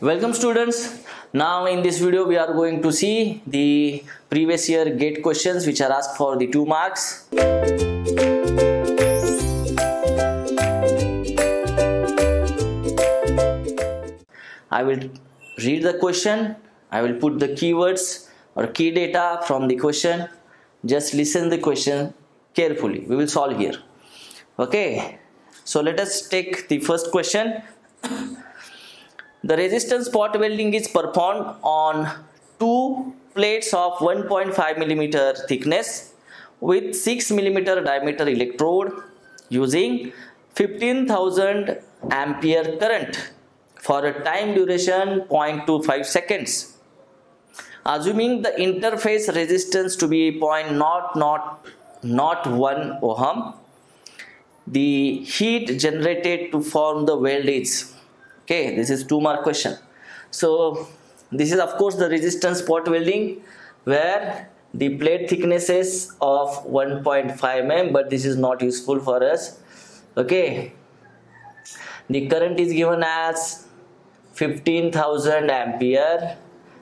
Welcome students. Now in this video we are going to see the previous year GATE questions which are asked for the 2 marks. I will read the question. I will put the keywords or key data from the question. Just listen the question carefully. We will solve here. Okay. So let us take the first question. The resistance spot welding is performed on 2 plates of 1.5 mm thickness with 6 mm diameter electrode using 15,000 ampere current for a time duration 0.25 seconds. Assuming the interface resistance to be 0.0001 ohm, the heat generated to form the weld is. Okay, this is 2 mark question. So this is of course the resistance spot welding where the plate thickness is of 1.5 mm, but this is not useful for us. Okay, the current is given as 15,000 ampere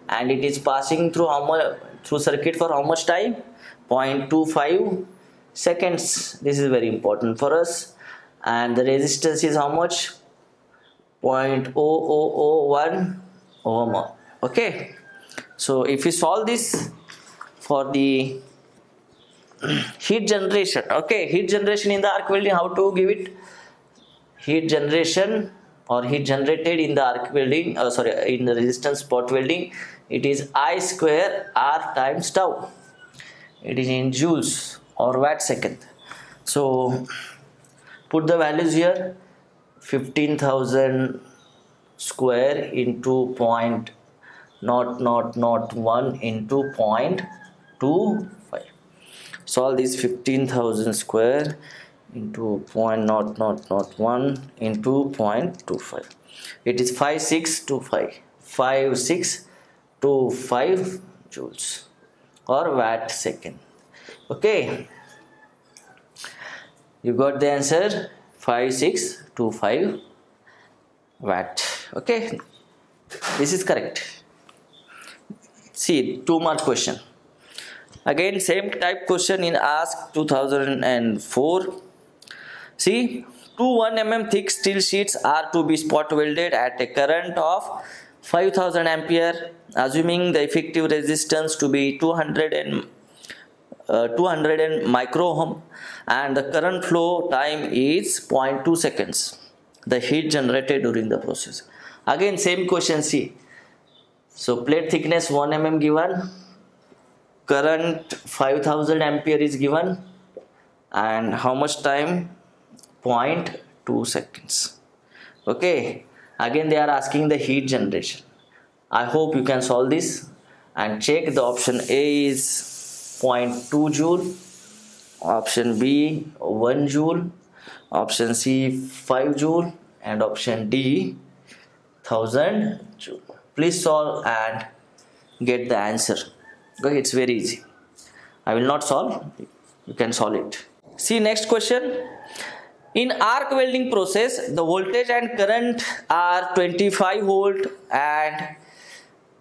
and it is passing through through circuit for how much time? 0.25 seconds. This is very important for us. And the resistance is how much? 0.0001 ohm. Okay, so if we solve this for the heat generation, okay, heat generation in the arc welding, how to give it? Heat generation or heat generated in the arc welding, in the resistance spot welding, it is I square R times tau. It is in joules or watt second. So put the values here. 15,000 square into 0.0001 into 0.25. Solve this 15,000 square into 0.0001 into 0.25. It is 5625 joules or watt second. Okay, you got the answer. 5625 watt. Okay, this is correct. See, 2 mark question. Again same type question in ask 2004. See, 1 mm thick steel sheets are to be spot welded at a current of 5,000 ampere, assuming the effective resistance to be 200 micro ohm and the current flow time is 0.2 seconds. The heat generated during the process. Again same question, see. So plate thickness 1 mm given, current 5,000 ampere is given, and how much time? 0.2 seconds. Okay, again they are asking the heat generation. I hope you can solve this and check. The option A is 0.2 joule, option B 1 joule, option C 5 joule, and option D 1000 joule. Please solve and get the answer. Okay, it's very easy. I will not solve, you can solve it. See next question. In arc welding process, the voltage and current are 25 volt and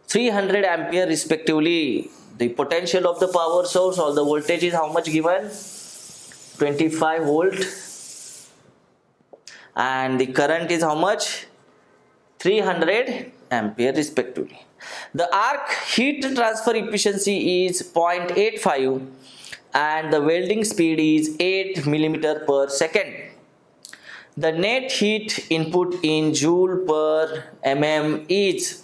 300 ampere respectively. The potential of the power source or the voltage is how much given? 25 volt, and the current is how much? 300 ampere respectively. The arc heat transfer efficiency is 0.85 and the welding speed is 8 mm per second. The net heat input in joule per mm is.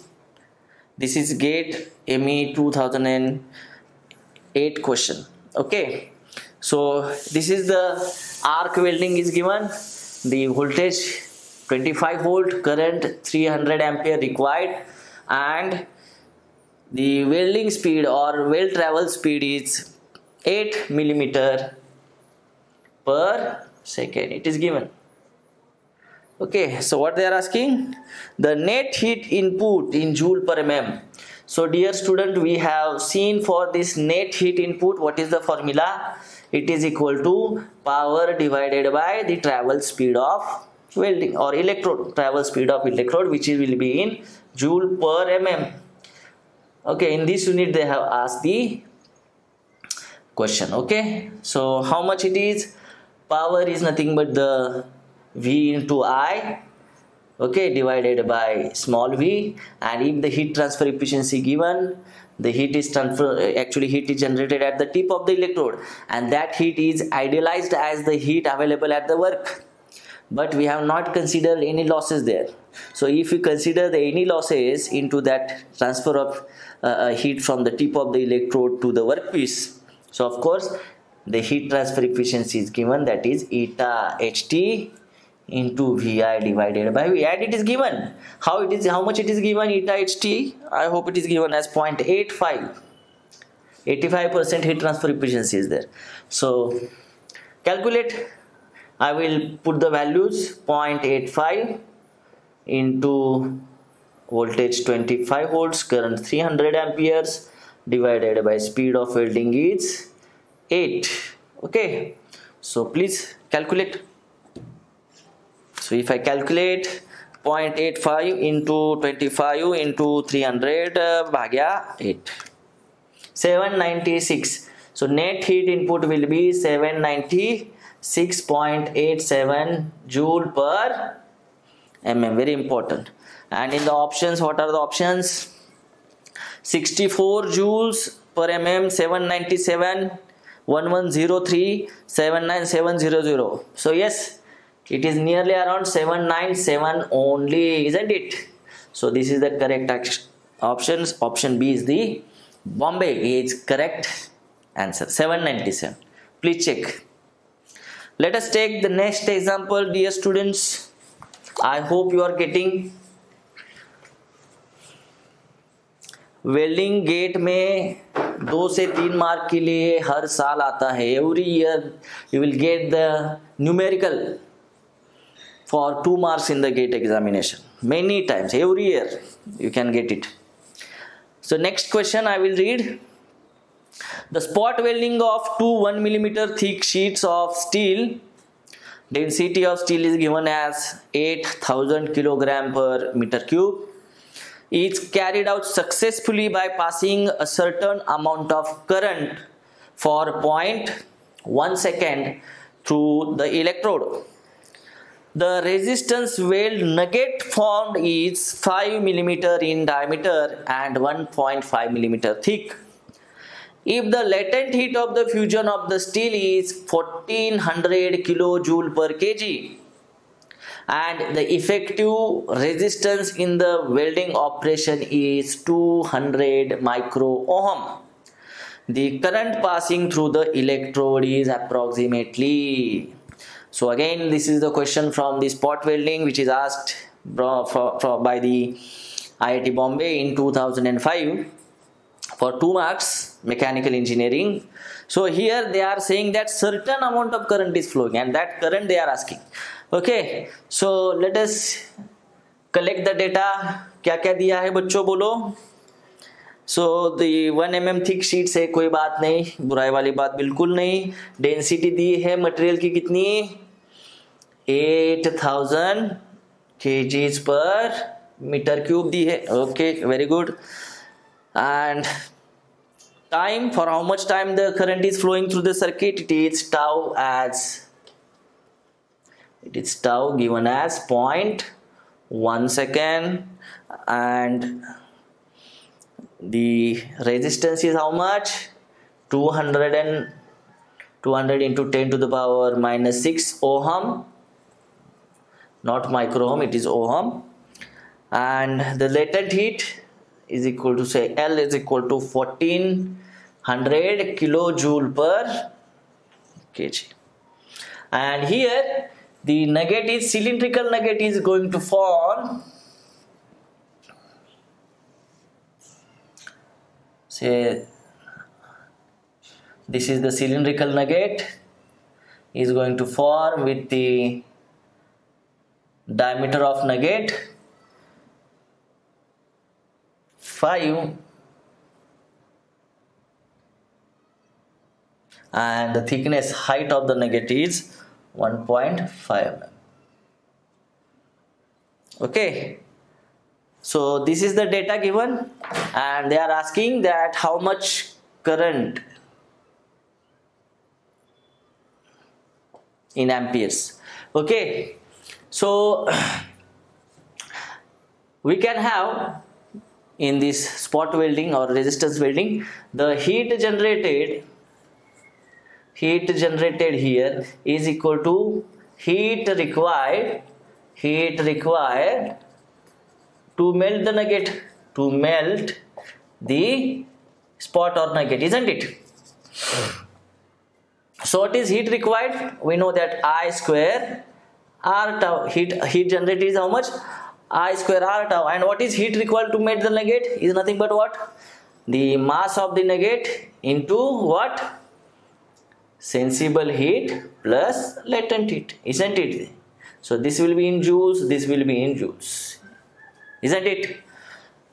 This is GATE ME 2008 question. Okay, so this is the arc welding is given. The voltage 25 volt, current 300 ampere required, and the welding speed or weld travel speed is 8 mm per second. It is given. Okay, so what they are asking? The net heat input in joule per mm. So dear student, we have seen for this net heat input, what is the formula? It is equal to power divided by the travel speed of welding or electrode, travel speed of electrode, which will be in joule per mm. Okay, in this unit they have asked the question. Okay, so how much it is? Power is nothing but the V into I, okay, divided by small v. And if the heat transfer efficiency given, the heat is heat is generated at the tip of the electrode, and that heat is idealized as the heat available at the work, but we have not considered any losses there. So if you consider any losses into that transfer of heat from the tip of the electrode to the workpiece, so of course the heat transfer efficiency is given, that is eta ht into Vi divided by V, and it is given. How much it is given? Eta ht, I hope it is given as 0.85. 85% heat transfer efficiency is there. So calculate. I will put the values. 0.85 into voltage 25 volts, current 300 amperes, divided by speed of welding is 8. Okay, so please calculate. So if I calculate 0.85 into 25 into 300 bhagya 8, 796. So net heat input will be 796.87 joule per mm. Very important. And in the options, what are the options? 64 joules per mm, 797, 1103, 79700. So yes, it is nearly around 797 only, isn't it? So this is the correct options. Option B is the Bombay is correct answer, 797. Please check. Let us take the next example, dear students. I hope you are getting. Welding गेट में 2 से 3 mark के लिए हर साल आता है. Every year you will get the numerical for 2 marks in the gate examination. Many times, every year you can get it. So next question I will read. The spot welding of 2 1 millimeter thick sheets of steel, density of steel is given as 8000 kilogram per meter cube, is carried out successfully by passing a certain amount of current for 0.1 second through the electrode. The resistance weld nugget formed is 5 mm in diameter and 1.5 mm thick. If the latent heat of the fusion of the steel is 1400 kilojoule per kg and the effective resistance in the welding operation is 200 micro ohm, the current passing through the electrode is approximately. So again, this is the question from the spot welding which is asked by the IIT Bombay in 2005 for 2 marks, mechanical engineering. So here they are saying that certain amount of current is flowing, and that current they are asking. Okay, so let us collect the data. क्या क्या दिया है बच्चों बोलो. So the 1 mm thick sheets है, कोई बात नहीं, बुराई वाली बात बिल्कुल नहीं. डेंसिटी दी है मटेरियल की कितनी, 8000 kgs पर मीटर क्यूब दी है. Okay, very good. And time, for how much time the current is flowing through the circuit, it is tau given as 0.1 second, and the resistance is how much, 200 into 10 to the power minus 6 ohm, not micro ohm, it is ohm. And the latent heat is equal to, say, L is equal to 1400 kilojoule per kg. And here the nugget is, cylindrical nugget is going to form, say this is the cylindrical nugget, is going to form with the diameter of nugget 5 and the thickness, height of the nugget is 1.5 mm. Okay, So this is the data given, and they are asking that how much current in amperes. Okay, so we can have in this spot welding or resistance welding, the heat generated here is equal to heat required to melt the nugget, to melt the spot or nugget, isn't it? So what is heat required? We know that I square R tau. Heat generated is how much? I square R tau. And what is heat required to melt the nugget? Is nothing but what? The mass of the nugget into what? Sensible heat plus latent heat, isn't it? So this will be in joules, this will be in joules, isn't it?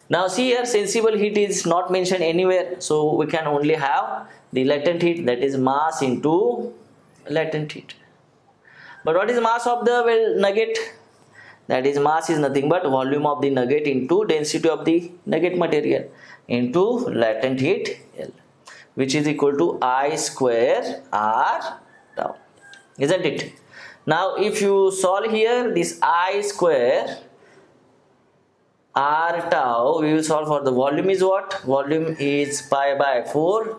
Now see here, sensible heat is not mentioned anywhere, so we can only have the latent heat, that is mass into latent heat. But what is mass of the nugget? That is, mass is nothing but volume of the nugget into density of the nugget material into latent heat L, which is equal to I square R tau, isn't it? Now if you solve here this I square R tau, we will solve for the volume is what? Volume is pi by 4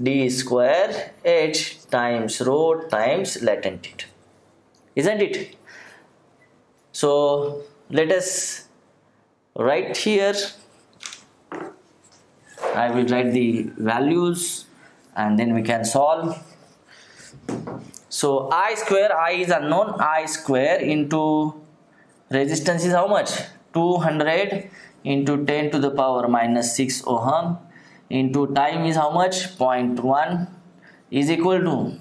d square h times rho times latent heat, isn't it? So let us write here. I will write the values and then we can solve. So I square, I is unknown, I square into resistance is how much? 200 into 10 to the power minus 6 ohm into time is how much? 0.1 is equal to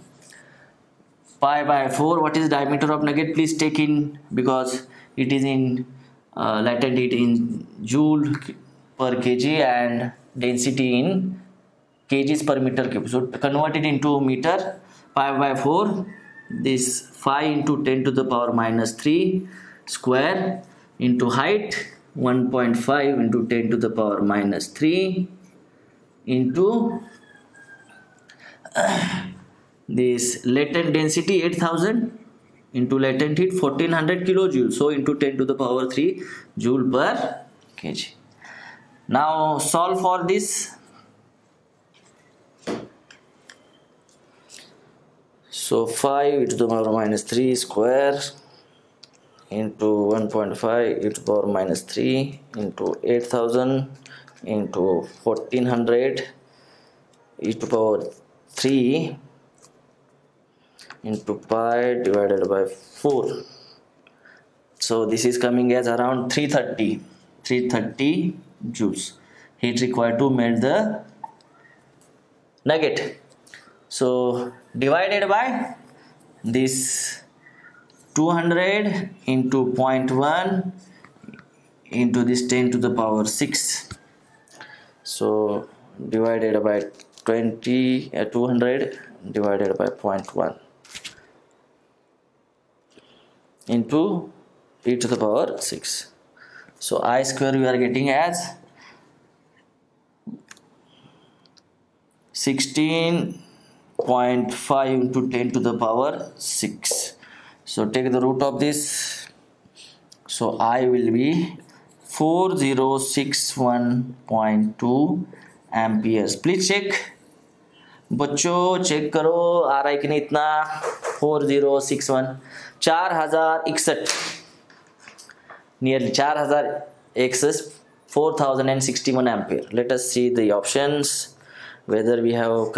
pi by 4. What is diameter of nugget? Please take in, because it is in latent heat in joule per kg and density in kgs per meter cube. So convert it into meter. Pi by 4, this 5 into 10 to the power minus 3 square into height 1.5 into 10 to the power minus 3 into this latent density 8000 into latent heat 1400 kilojoules, so into 10 to the power 3 joule per kg. Now solve for this. So 5 e to the power minus 3 square into 1.5 e to the power minus 3 into 8000 into 1400 e to the power 3 into pi divided by 4. So this is coming as around 330 joules heat required to melt the nugget. So divided by this 200 into 0.1 into this 10 to the power 6. So divided by 200 divided by 0.1 into e to the power 6. So I square we are getting as 16.5 into 10 to the power 6. So take the root of this. So I will be 4061.2 amperes. Please check. बच्चों check करो आ रहा है कि नहीं इतना. 4061 4061 nearly 4061 4061 ampere. Let us see the options whether we have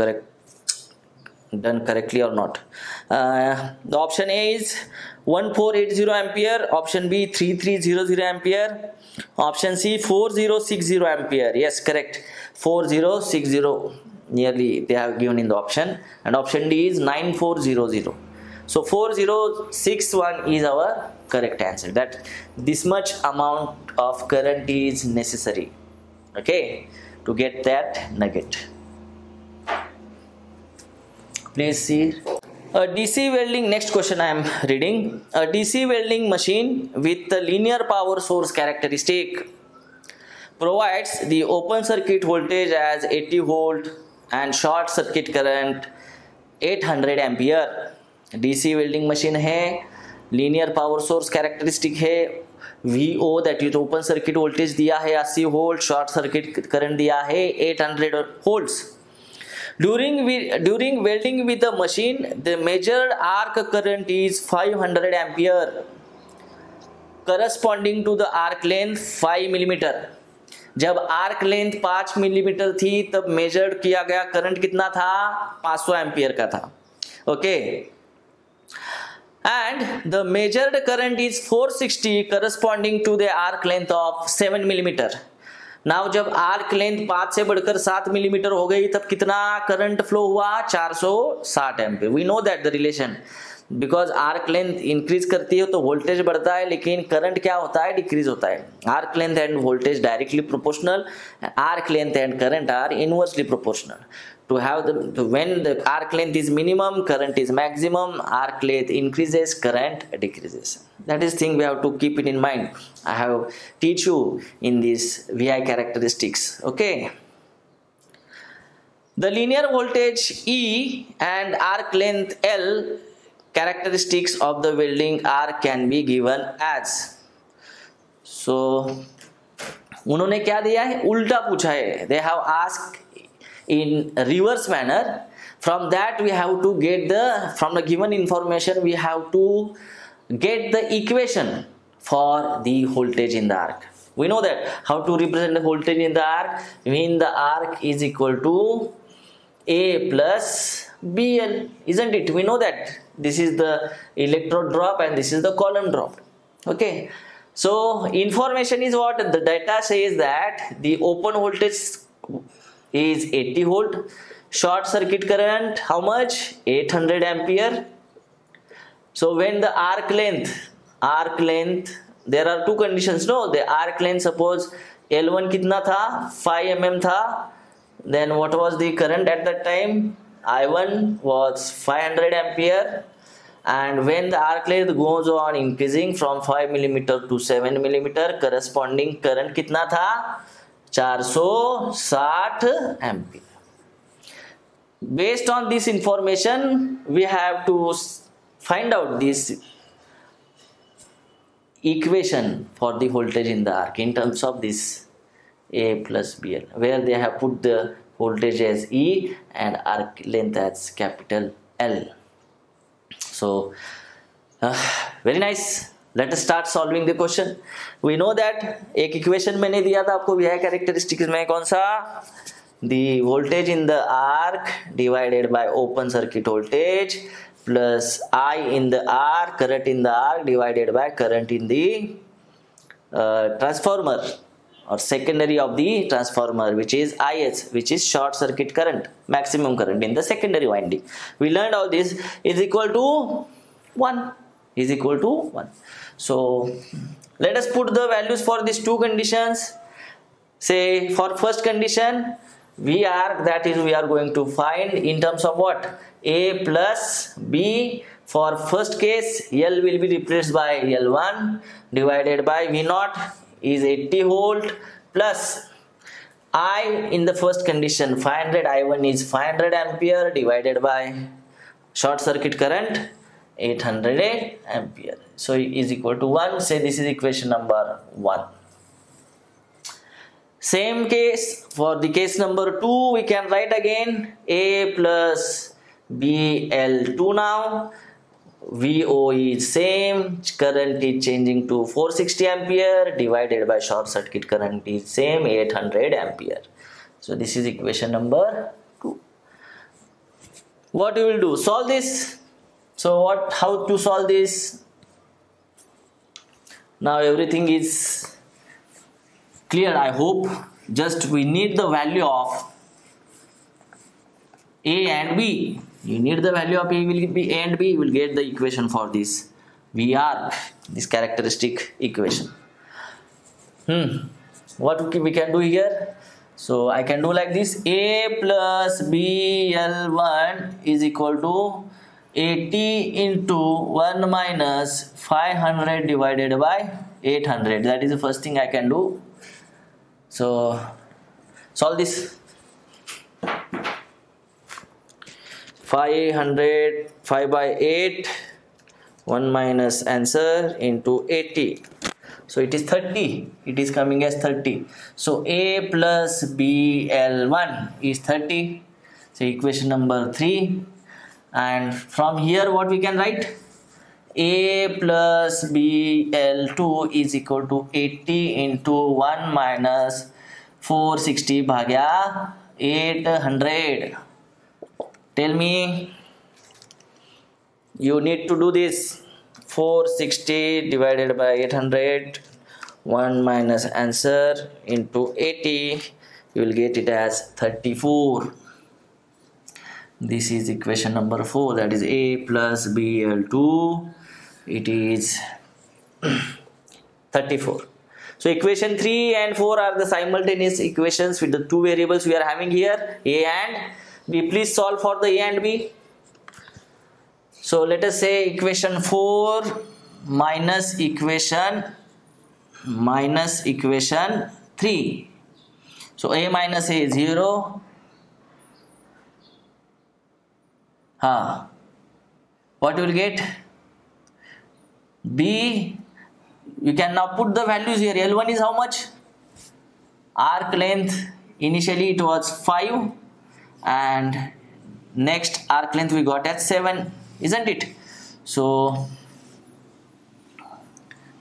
done correctly or not. The option A is 1480 ampere, option B 3300 ampere, option C 4060 ampere. Yes, correct, 4060 nearly they have given in the option, and option D is 9400. So 4061 is our correct answer, that this much amount of current is necessary, okay, to get that nugget. Please see. A DC welding, next question I am reading. A DC welding machine with the linear power source characteristic provides the open circuit voltage as 80 volt and short circuit current 800 ampere. DC welding machine है, linear power source characteristic है, VO that is open circuit voltage दिया है 80 volt, short circuit current दिया है 800 volts. During welding with the machine, the measured arc current is 500 ampere corresponding to the arc length 5 millimeter. जब arc length 5 millimetre थी तब measured किया गया current कितना था? 500 एम्पियर का था. Okay, and the measured current is 460 corresponding to the arc length of 7 millimetre. Now जब आर्क लेंथ 5 से बढ़कर 7 मिलीमीटर हो गई तब कितना करंट फ्लो हुआ? 460 ampere. We know that the relation, because arc length increase करती है तो वोल्टेज बढ़ता है, लेकिन करंट क्या होता है? डिक्रीज होता है. Arc length and voltage directly proportional, arc length and current are inversely proportional. To have when the arc length is minimum, current is maximum. Arc length increases, current decreases. That is thing we have to keep it in mind. I have teach you in this VI characteristics. Okay. The linear voltage E and arc length L characteristics of the welding arc can be given as. So उन्होंने क्या दिया है? उल्टा पूछा है. They have asked in reverse manner. From that we have to get from the given information we have to get the equation for the voltage in the arc. We know that how to represent the voltage in the arc. When the arc is equal to A plus BL, isn't it? We know that this is the electrode drop and this is the column drop. Okay, so information is what? The data says that the open voltage is 80 volt, short circuit current how much? 800 ampere. So when the arc length, there are two conditions. No, the arc length, suppose L1 कितना था? 5 mm था. Then what was the current at that time? I1 was 500 ampere. And when the arc length goes on increasing from 5 millimeter to 7 millimeter, corresponding current कितना था? 460 ampere. Based on this information, we have to find out this equation for the voltage in the arc in terms of this A plus BL, where they have put the voltage as E and arc length as capital L. So, very nice. Let us start solving the question. We know that एक equation मैंने दिया था आपको VI characteristics में, कौन सा? The voltage in the arc divided by open circuit voltage plus I in the arc, current in the arc divided by current in the transformer or secondary of the transformer, which is IS, which is short circuit current, maximum current in the secondary winding. We learned all this is equal to 1. Is equal to 1. So let us put the values for these two conditions. Say for first condition we are going to find in terms of what? A plus B. For first case L will be replaced by L1 divided by V0 is 80 volt plus I in the first condition 500, I1 is 500 ampere divided by short circuit current 800 ampere. So is equal to 1. Say this is equation number 1. Same case for the case number 2, we can write again A plus BL2 now. VO is same, current is changing to 460 ampere divided by short circuit current is same 800 ampere. So this is equation number 2. What you will do? Solve this. So how to solve this? Now everything is clear, I hope. Just we need the value of A and B. You need the value of A will be A and B. You will get the equation for this VR, this characteristic equation. What we can do here? So I can do like this: A plus BL1 is equal to 80 into 1 minus 500 divided by 800. That is the first thing I can do. So solve this. 500, 5 by 8, 1 minus answer into 80. So it is 30. It is coming as 30. So A plus BL1 is 30. So equation number 3. And from here what we can write? A plus BL2 is equal to 80 into 1 minus 460 bhagya 800. Tell me, you need to do this. 460 divided by 800, 1 minus answer into 80, you will get it as 34. This is equation number 4, that is A plus BL2, it is 34. So equation 3 and 4 are the simultaneous equations with the two variables we are having here, A and B. Please solve for the A and B. So let us say equation 4 minus equation 3. So A minus A is 0. What you will get? B, you can now put the values here. L1 is how much? Arc length, initially it was 5 and next arc length we got at 7, isn't it? So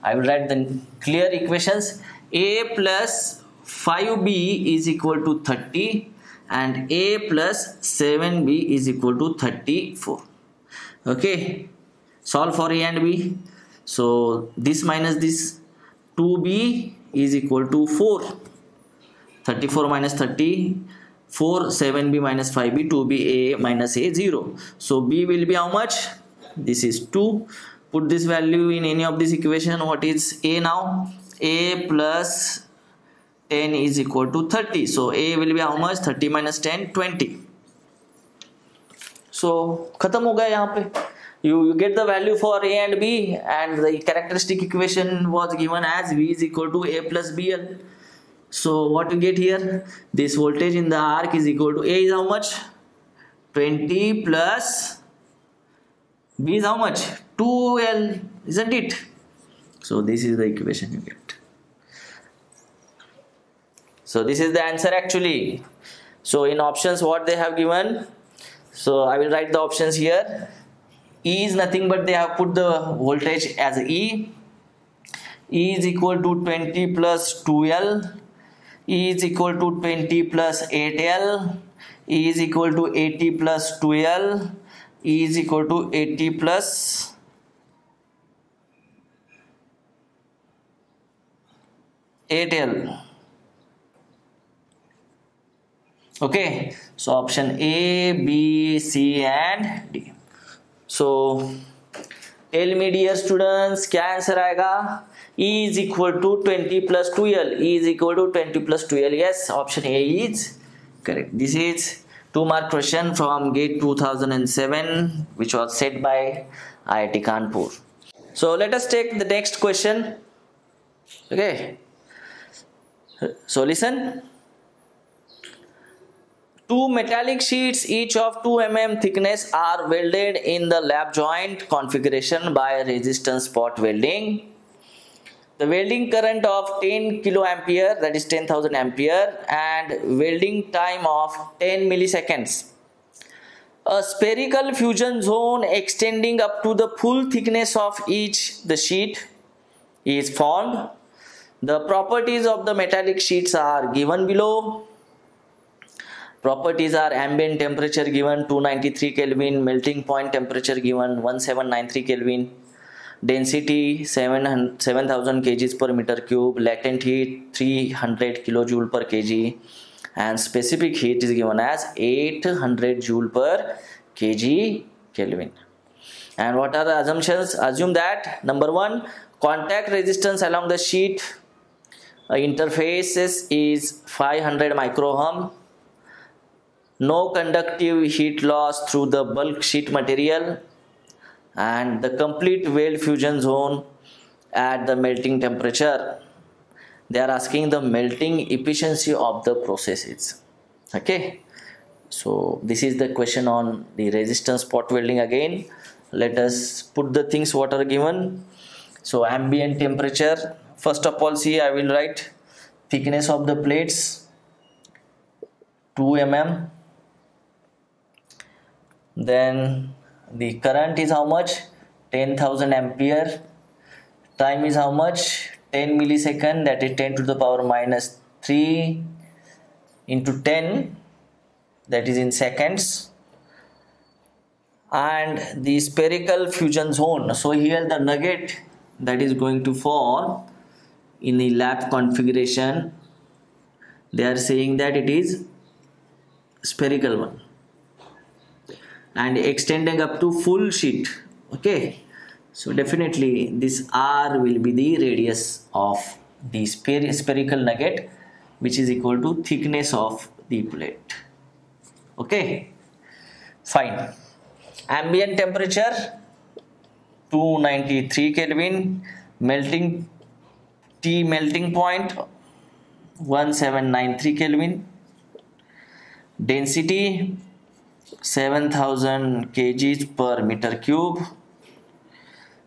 I will write the clear equations. A plus 5B is equal to 30 and A plus 7B is equal to 34. Okay, solve for A and B. So this minus this, 2B is equal to 4. 34 minus 30, 4, 7B minus 5B, 2B, A minus A, 0. So B will be how much? This is 2. Put this value in any of this equation. What is A now? A plus 10 is equal to 30. So A will be how much? 30 minus 10, 20. So khatam ho gaya yahan pe. You get the value for A and B, and the characteristic equation was given as V is equal to A plus BL. So what you get here? This voltage in the arc is equal to A is how much? 20 plus B is how much? 2L, isn't it? So this is the equation you get. So this is the answer actually. So in options what they have given, so I will write the options here. E is nothing but they have put the voltage as E. E is equal to 20 plus 2L. E is equal to 20 plus 8L. E is equal to 80 plus 2L. E is equal to 80 plus 8L. Okay, so option A, B, C and D. So tell me dear students, क्या answer आएगा? E is equal to 20 plus 2L. E is equal to 20 plus 2L. Yes, option A is correct. This is 2-mark question from GATE 2007, which was set by IIT Kanpur. So let us take the next question. Okay. So listen. 2 metallic sheets each of 2 mm thickness are welded in the lap joint configuration by resistance spot welding. The welding current of 10 kiloampere, that is 10,000 ampere, and welding time of 10 milliseconds. A spherical fusion zone extending up to the full thickness of each the sheet is formed. The properties of the metallic sheets are given below. Properties are ambient temperature given 293 Kelvin, melting point temperature given 1793 Kelvin, density 7000 kg per meter cube, latent heat 300 kilojoule per kg, and specific heat is given as 800 joule per kg Kelvin. And what are the assumptions? Assume that number 1, contact resistance along the sheet interfaces is 500 microohm. No conductive heat loss through the bulk sheet material, and the complete weld fusion zone at the melting temperature. they are asking the melting efficiency of the processes. Okay, so this is the question on the resistance spot welding. Again, let us put the things what are given. So ambient temperature, first of all, see, I will write thickness of the plates 2 mm, then the current is how much, 10,000 ampere, time is how much, 10 millisecond, that is 10 to the power minus 3 into 10, that is in seconds, and the spherical fusion zone. So here the nugget that is going to fall in the lap configuration, they are saying that it is spherical one and extending up to full sheet. Okay, so definitely this R will be the radius of the spherical nugget, which is equal to thickness of the plate. Okay, fine. Ambient temperature 293 Kelvin, melting T melting point 1793 Kelvin, density 7000 kg per meter cube,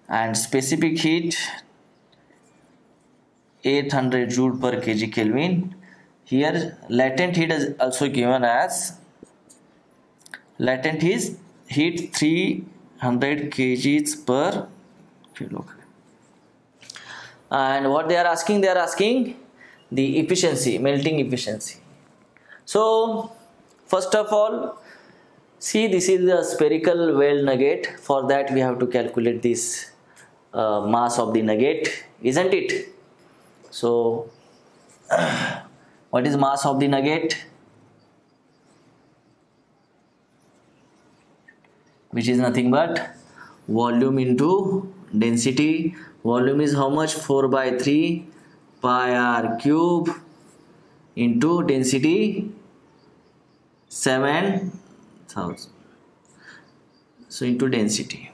and specific heat 800 joule per kg Kelvin. Here latent heat is also given as latent heat 300 kg per kilogram. And what they are asking the efficiency, melting efficiency. So first of all, see, this is the spherical weld nugget. For that we have to calculate this mass of the nugget, isn't it? So what is mass of the nugget? Which is nothing but volume into density. Volume is how much? 4 by 3 pi r cube into density 7,000. So into density.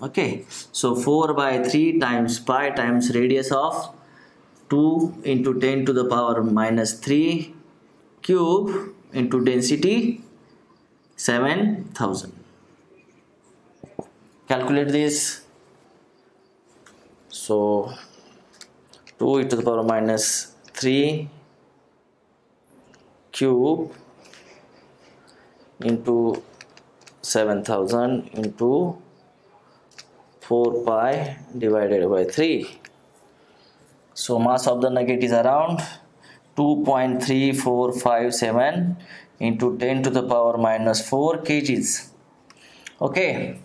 Okay, so 4 by 3 times pi times radius of 2 into 10 to the power minus 3 cube into density 7,000. Calculate this. So 2 e to the power minus 3 cube into 7,000 into 4 pi divided by 3. So mass of the nugget is around 2.3457 into 10 to the power minus 4 kgs. Okay.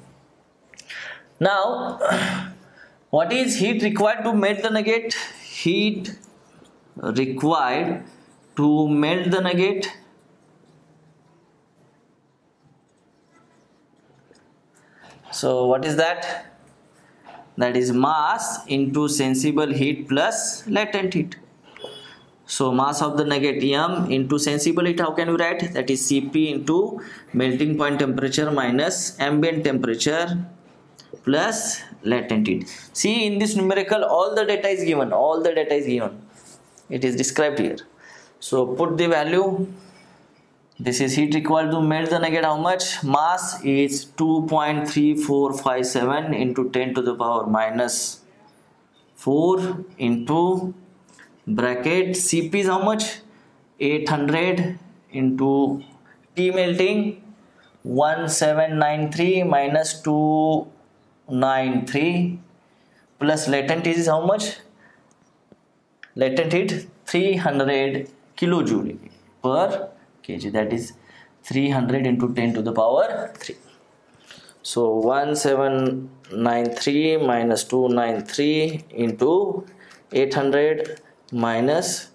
Now, what is heat required to melt the nugget? Heat required to melt the nugget so what is that? That is mass into sensible heat plus latent heat. So mass of the nugget M into sensible heat, how can we write? That is Cp into melting point temperature minus ambient temperature plus latent heat. See, in this numerical all the data is given, it is described here. So put the value. This is heat required to melt the nugget, how much? Mass is 2.3457 into 10 to the power minus 4 into bracket Cp is how much? 800 into T melting 1793 minus 293 plus latent heat is how much? Latent heat 300 kilojoule per kg, that is 300 into 10 to the power 3. So 1793 minus 293 into 800 minus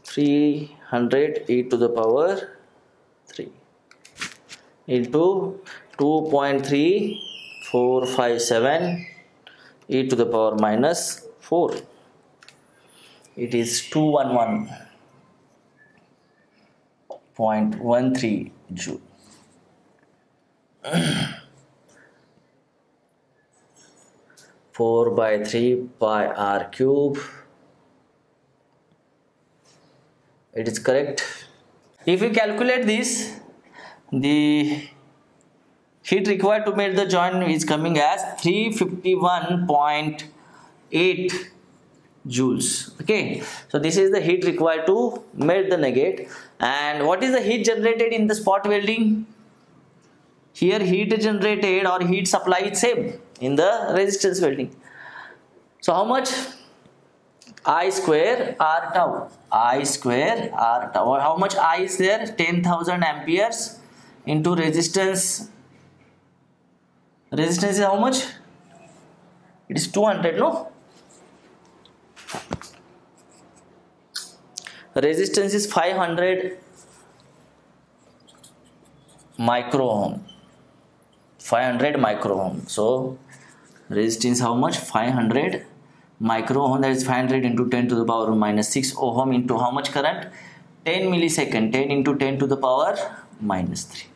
300 e to the power 3 into 2.3457 e to the power minus 4. It is 211.13 joule. 4 by 3 pi r cube It is correct. If we calculate this, the heat required to melt the joint is coming as 351.8 joules. Okay, so this is the heat required to melt the nugget. And what is the heat generated in the spot welding? Here heat generated or heat supply is same in the resistance welding. So how much? I square R tau. I square R tau. Or how much I is there? 10,000 amperes into resistance. Resistance is how much? It is 200, no? Resistance is 500 micro ohm. 500 micro ohm. So resistance how much? 500 micro ohm. That is 500 into 10 to the power minus 6 ohm into how much current? 10 millisecond. 10 into 10 to the power minus 3.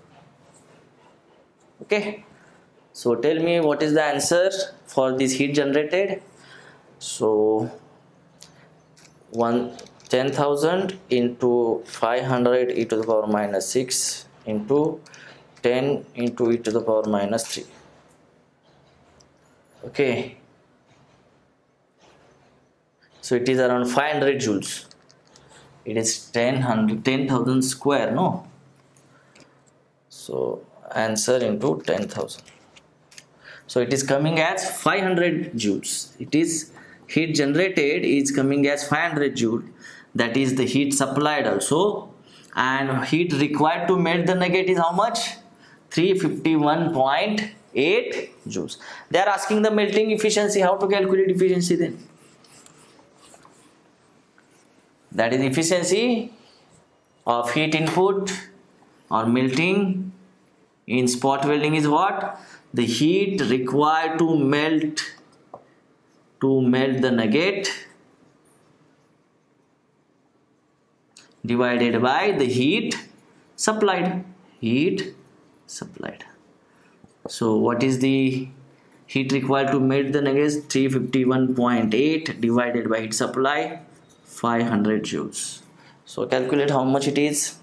Okay, so tell me what is the answer for this heat generated. So 10,000 into 500 e to the power minus 6 into 10 into e to the power minus 3. Okay, so it is around 500 joules. It is 10,000 square, no? So answer into 10,000. So it is coming as 500 joules. It is heat generated is coming as 500 joule. That is the heat supplied also. And heat required to melt the nugget is how much? 351.8 joules. They are asking the melting efficiency. How to calculate efficiency then? That is efficiency of heat input or melting in spot welding is what? The heat required to melt the nugget divided by the heat supplied. So what is the heat required to melt the nugget? 351.8 divided by heat supply 500 joules. So calculate how much it is.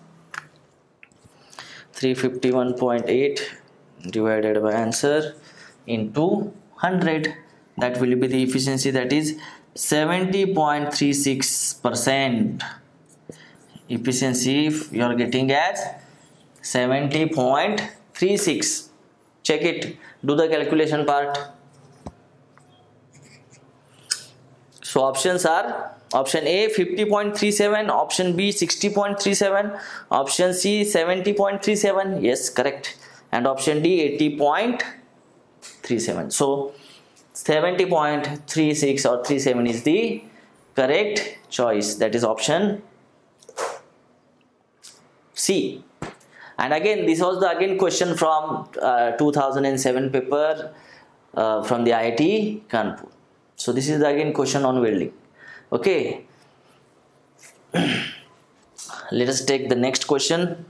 351.8 divided by answer into 100. That will be the efficiency, that is 70.36%. Efficiency you are getting as 70.36. Check it, do the calculation part. So options are option A 50.37, option B 60.37, option C 70.37. Yes, correct. And option D 80.37. So 70.36 or 37 is the correct choice. That is option C. And again, this was the question from 2007 paper from the IIT Kanpur. So this is the question on welding. Okay, let us take the next question.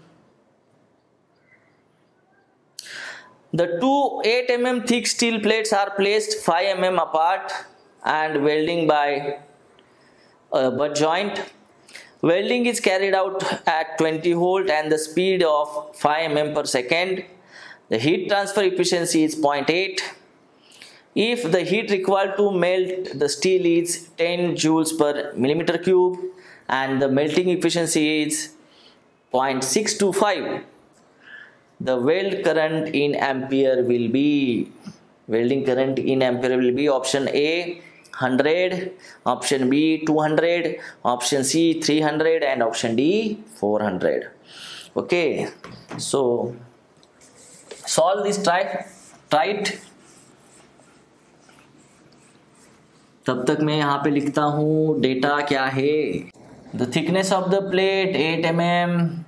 The two 8 mm thick steel plates are placed 5 mm apart and welding by a butt joint. Welding is carried out at 20 volt and the speed of 5 mm per second. The heat transfer efficiency is 0.8. If the heat required to melt the steel is 10 joules per millimeter cube and the melting efficiency is 0.625, the weld current in ampere will be, welding current in ampere will be option A 100, option B 200, option C 300 and option D 400. Okay, so solve this, try it. तब तक मैं यहाँ पे लिखता हूँ data क्या है. The thickness of the plate 8 mm.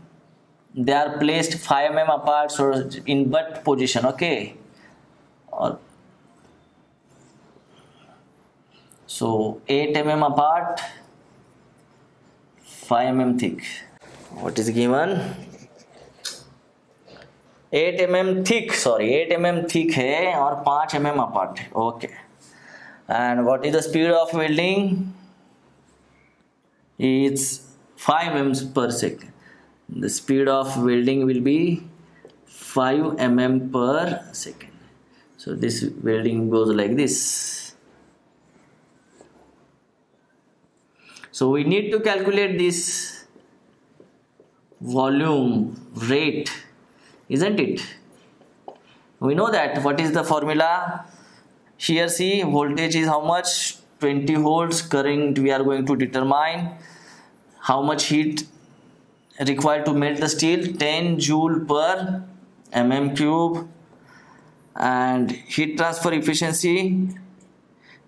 They are placed 5 mm apart, so in butt position. Okay, or so 8 mm apart, 5 mm thick. What is given? 8 mm thick, sorry 8 mm thick है और 5 mm apart है. Okay, and what is the speed of welding? It's 5 mm per second. The speed of welding will be 5 mm per second. So this welding goes like this. So we need to calculate this volume rate, isn't it? We know that. What is the formula? Here see, voltage is how much? 20 volts. Current we are going to determine. How much heat required to melt the steel? 10 joule per mm cube. And heat transfer efficiency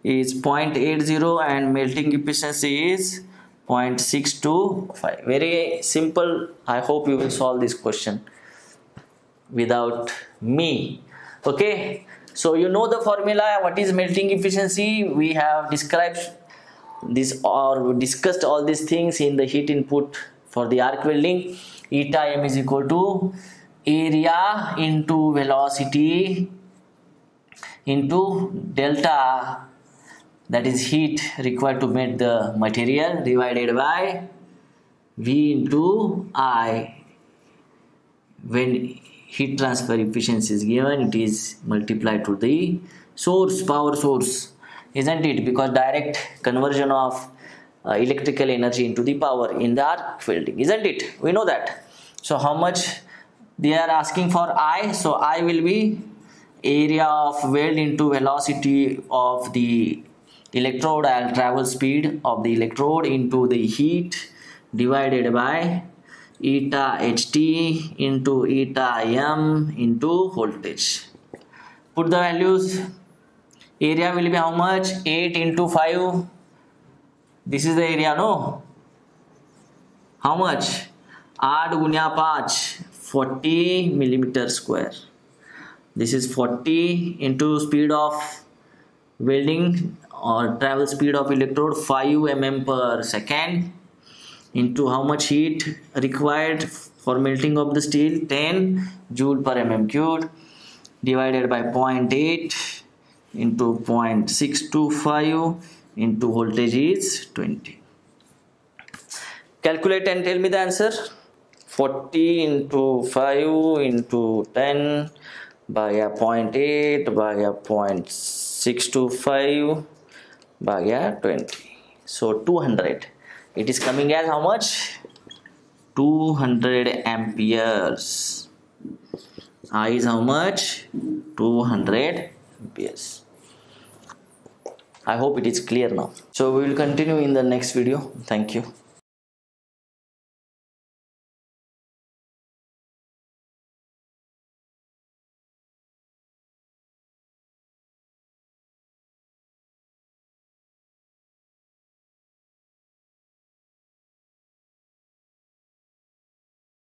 is 0.80 and melting efficiency is 0.625. Very simple. I hope you will solve this question without me. Okay, so you know the formula. What is melting efficiency? We have described this or discussed all these things in the heat input for the arc welding. Eta m is equal to area into velocity into delta, that is heat required to melt the material, divided by V into I. When heat transfer efficiency is given, it is multiplied to the source, power source, isn't it? Because direct conversion of electrical energy into the power in the arc welding, isn't it? We know that. So how much they are asking for I? So I will be area of weld into velocity of the electrode and travel speed of the electrode into the heat divided by eta ht into eta m into voltage. Put the values. Area will be how much? 8 into 5. This is the area, no? How much? 8 गुणिया 5, 40 millimeter square. This is 40 into speed of welding or travel speed of electrode 5 mm per second into how much heat required for melting of the steel? 10 joule per mm cube divided by 0.8 into 0.625 into voltage is 20. Calculate and tell me the answer. 40 into 5 into 10 by a 0.8 by a 0.625 by a 20. So 200. It is coming as how much? 200 amperes. I is how much? 200 amperes. I hope it is clear now. So we will continue in the next video. Thank you.